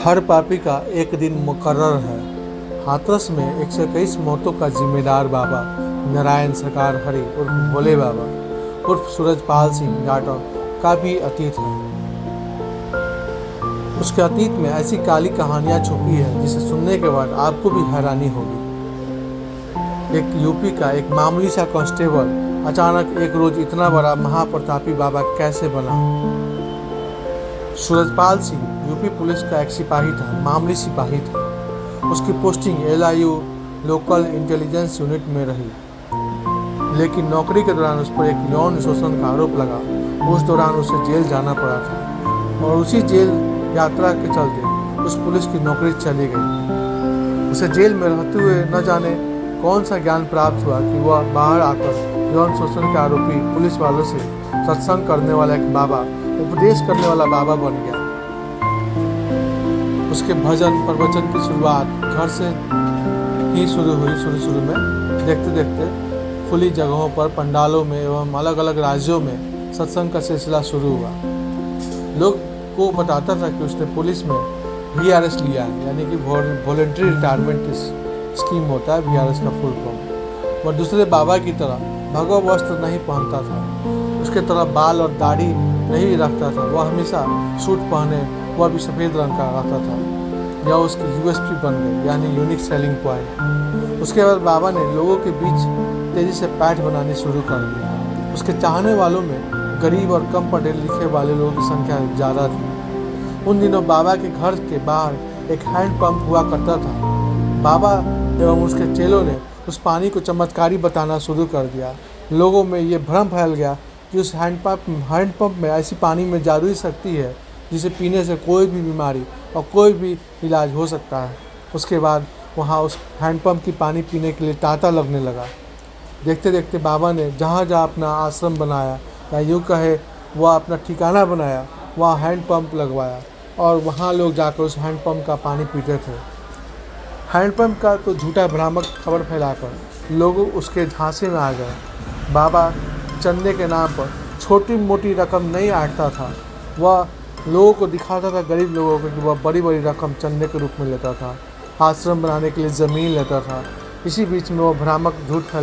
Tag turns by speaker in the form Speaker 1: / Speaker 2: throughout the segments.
Speaker 1: हर पापी का एक दिन मुकर्रर है। हाथरस में 121 मौतों का जिम्मेदार बाबा नारायण सरकार हरि उर्फ भोले बाबा उर्फ सूरजपाल सिंह जाटव का भी अतीत है। उसके अतीत में ऐसी काली कहानियां छुपी है जिसे सुनने के बाद आपको भी हैरानी होगी। एक यूपी का एक मामूली सा कांस्टेबल अचानक एक रोज इतना बड़ा महाप्रतापी बाबा कैसे बना। सूरजपाल सिंह यूपी पुलिस का एक सिपाही था, मामूली सिपाही था। उसकी posting LIU local intelligence unit में रही, लेकिन नौकरी के दौरान उस पर एक यौन शोषण का आरोप लगा। उस दौरान उसे जेल जाना पड़ा था और उसी जेल यात्रा के चलते उस पुलिस की नौकरी चली गई। उसे जेल में रहते हुए न जाने कौन सा ज्ञान प्राप्त हुआ कि वह बाहर आकर यौन शोषण के आरोपी पुलिस वालों से सत्संग करने वाला एक बाबा, उपदेश करने वाला बाबा बन गया। उसके भजन प्रवचन की शुरुआत घर से ही शुरू हुई। शुरू में देखते देखते खुली जगहों पर, पंडालों में एवं अलग अलग राज्यों में सत्संग का सिलसिला शुरू हुआ। लोग को बताता था कि उसने पुलिस में VRS लिया है, यानी कि वॉलंटरी रिटायरमेंट स्कीम होता है VRS का फुल फॉर्म। वह दूसरे बाबा की तरह भगवा वस्त्र नहीं पहनता था, उसके तरह बाल और दाढ़ी नहीं रखता था। वह हमेशा सूट पहने, वह भी सफ़ेद रंग का रहता था। यह उसकी USP बन गई, यानी यूनिक सेलिंग पॉइंट। उसके बाद बाबा ने लोगों के बीच तेज़ी से पैठ बनानी शुरू कर दी। उसके चाहने वालों में गरीब और कम पढ़े लिखे वाले लोगों की संख्या ज़्यादा थी। उन दिनों बाबा के घर के बाहर एक हैंड पंप हुआ करता था। बाबा एवं उसके चेलों ने उस पानी को चमत्कारी बताना शुरू कर दिया। लोगों में ये भ्रम फैल गया कि उस हैंडपंप में ऐसी पानी में जादुई शक्ति है जिसे पीने से कोई भी बीमारी और कोई भी इलाज हो सकता है। उसके बाद वहाँ उस हैंडपंप की पानी पीने के लिए तांता लगने लगा। देखते देखते बाबा ने जहाँ जहाँ अपना आश्रम बनाया, या यूँ कहे वह अपना ठिकाना बनाया, वहाँ हैंडपंप लगवाया और वहाँ लोग जाकर उस हैंडपंप का पानी पीते थे। हैंडपंप का तो झूठा भ्रामक खबर फैलाकर लोग उसके झांसे में आ गए। बाबा चंदे के नाम पर छोटी मोटी रकम नहीं ऐंठता था। वह लोगों को दिखाता था, गरीब लोगों को, कि वह बड़ी बड़ी रकम चंदे के रूप में लेता था। आश्रम बनाने के लिए ज़मीन लेता था। इसी बीच में वह भ्रामक झूठ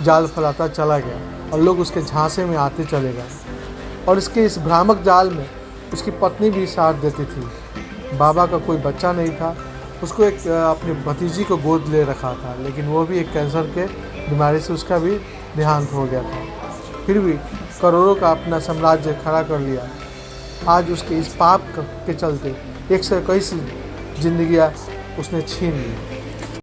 Speaker 1: जाल फैलाता चला गया और लोग उसके झांसे में आते चले गए। और इसके इस भ्रामक जाल में उसकी पत्नी भी साथ देती थी। बाबा का कोई बच्चा नहीं था। उसको एक अपनी भतीजी को गोद ले रखा था, लेकिन वो भी एक कैंसर के बीमारी से उसका भी देहांत हो गया था। फिर भी करोड़ों का अपना साम्राज्य खड़ा कर लिया। आज उसके इस पाप के चलते 121 जिंदगियां उसने छीन ली।